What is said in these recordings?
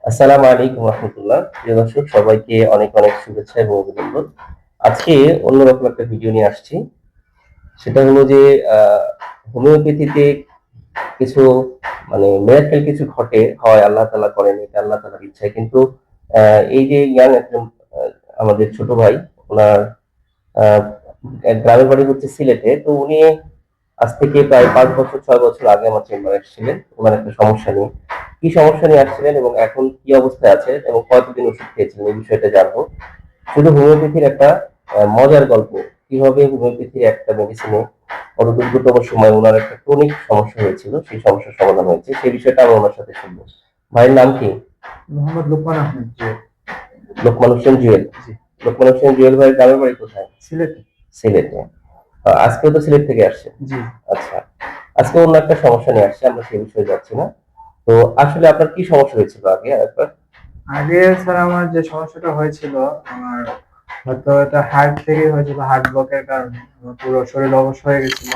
আসসালামু আলাইকুম রহমতুল্লাহ। প্রিয় দর্শক, সবাইকে অনেক অনেক শুভেচ্ছা এবং অভিনন্দন। আজকে অন্যরকম একটা ভিডিও নিয়ে আসছি। সেটা হলো যে হোমিওপ্যাথিতে কিছু মিরাক্কেল কিছু হয় আল্লাহ তাআলা করেন, এটা আল্লাহ তাআলার ইচ্ছায়। কিন্তু এই যে ইয়াং একজন আমাদের ছোট ভাই, ওনার আহ, গ্রামের বাড়ি হচ্ছে সিলেটে। তো উনি আজ থেকে প্রায় 5 বছর 6 বছর আগে আমার চেম্বারে এসেছিলেন ওনার একটা সমস্যা নিয়ে। কি সমস্যা নিয়ে আসছিলেন এবং এখন কি অবস্থায় আছে এবং কতদিন ওষুধ খেয়েছিলেন, এই বিষয়টা জানবো। শুধু হোমিওপ্যাথির একটা মজার গল্প, কিভাবে হোমিওপ্যাথির একটা মেডিসিনে অত দ্রুততম সময় ওনার একটা ক্রনিক সমস্যা হয়েছিল, সেই সমস্যার সমাধান হয়েছে, সেই বিষয়টা আমি ওনার সাথে শুনবো। ভাইয়ের নাম কি? মোহাম্মদ লোকমান আহমেদ জুয়েল। লোকমান হোসেন জুয়েল। জি। লোকমান হোসেন জুয়েল ভাইয়ের গ্রামের বাড়ি কোথায়? সিলেটে। সিলেটে। আজকেও তো সিলেট থেকে আসছে। জি। আচ্ছা, আজকে অন্য একটা সমস্যা নিয়ে আসছে, আমরা সেই বিষয়ে যাচ্ছি না। তো আসলে আপনার কি সমস্যা হয়েছিল আগে একবার? আগে স্যার আমার যে সমস্যাটা হয়েছিল, আমার হয়তো এটা হার্ট থেকে হয়েছিল, হার্ট ব্লকের কারণে আমার পুরো শরীর অবশ হয়ে গেছিল।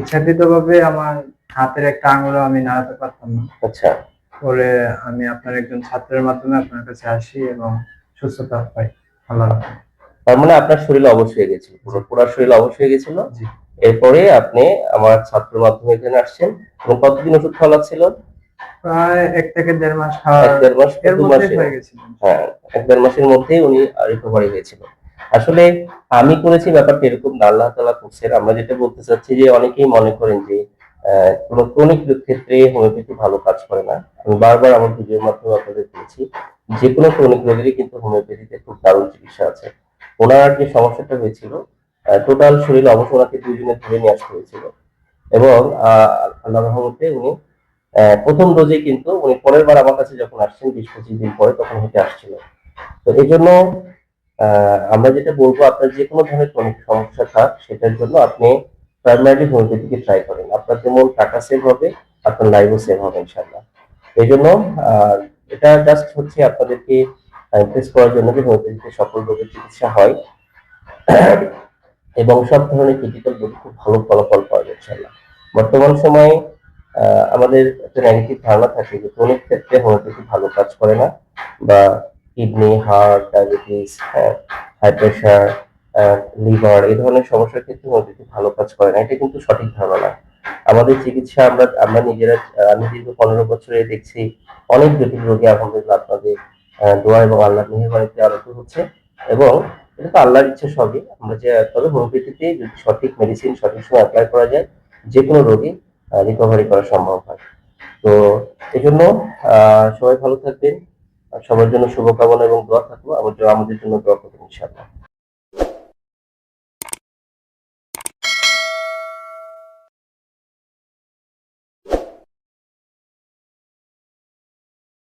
ইচ্ছাকৃতভাবে আমার হাতের একটা আঙুলও আমি নাড়াতে পারতাম না। আচ্ছা। পরে আমি আপনার একজন ছাত্রের মাধ্যমে আপনার কাছে আসি এবং সুস্থতা পাই আল্লাহর রহমতে। তার মানে আপনার শরীর অবশ হয়ে গেছিল, জি। পুরো শরীর অবশ হয়ে গেছিল। জি। এরপরে আপনি আমার ছাত্র মাধ্যমে এখানে আসছেন এবং কতদিন ওষুধ খাওয়া লাগছিল? প্রায় 1 থেকে 1.5 মাস এক খাওয়ার দেড় মাস বা এর দু মধ্যেই মাসে হয়ে গেছিল। হ্যাঁ, এক দেড় মাসের মধ্যেই উনি রিকভারি হয়েছিল। আসলে আমি করেছি ব্যাপারটা এরকম না, আল্লাহ তাআলা করছেন। আমরা যেটা বলতে চাচ্ছি যে অনেকেই মনে করেন যে কোনো ক্রনিক ক্ষেত্রে হোমিওপ্যাথি ভালো কাজ করে না। আমি বারবার আমার ভিডিওর মাধ্যমে আপনাদের বলেছি, যে কোনো ক্রনিক রোগেরই কিন্তু হোমিওপ্যাথিতে খুব দারুণ চিকিৎসা আছে। ওনার যে সমস্যাটা হয়েছিল, টোটাল শরীর অবশ, ওনাকে 2 দিনে ধরে নিয়ে আসতে হয়েছিল এবং আল্লাহর রহমতে উনি প্রথম ডোজে কিন্তু উনি পরের বার আমার কাছে যখন আসছেন 20-25 দিন পরে, তখন হেঁটে আসছিল। তো এই জন্য আমরা যেটা বলবো, আপনার যে কোনো ধরনের ক্রনিক সমস্যা থাক, সেটার জন্য আপনি প্রাইমারি হোমিওপ্যাথিকে ট্রাই করেন। আপনার যেমন টাকা সেভ হবে, আপনার লাইফও সেভ হবে ইনশাল্লাহ। এই জন্য এটা জাস্ট হচ্ছে আপনাদেরকে ইমপ্রেস করার জন্য যে হোমিওপ্যাথিতে সকল রোগের চিকিৎসা হয় এবং সব ধরনের ক্রিটিক্যাল রোগে খুব ভালো ফলাফল পাওয়া যায় ইনশাল্লাহ। বর্তমান সময়ে আমাদের একটা নেগেটিভ ধারণা থাকে যে ক্রনিক ক্ষেত্রে হোমিওপ্যাথি ভালো কাজ করে না, বা kidney, heart, diabetes, high pressure, liver, এই ধরনের সমস্যার ক্ষেত্রে হোমিওপ্যাথি ভালো কাজ করে না। এটা কিন্তু সঠিক ধারণা না। আমাদের চিকিৎসা আমরা আমরা নিজেরা, আমি দীর্ঘ 15 বছরে দেখছি অনেক জটিল রোগী আলহামদুলিল্লাহ আপনাদের দোয়া এবং আল্লাহর মেহেরবানিতে আরোগ্য হচ্ছে। এবং এটা তো আল্লাহর ইচ্ছা সবই। আমরা যে তবে হোমিওপ্যাথিতে যদি সঠিক মেডিসিন সঠিক সময় অ্যাপ্লাই করা যায়, যে কোনো রোগী রিকভারি করা সম্ভব হয়। তো এজন্য সবাই ভালো থাকবেন। সবার জন্য শুভকামনা এবং দোয়া থাকলো। আমাদের জন্য দোয়া করবেন ইনশাআল্লাহ।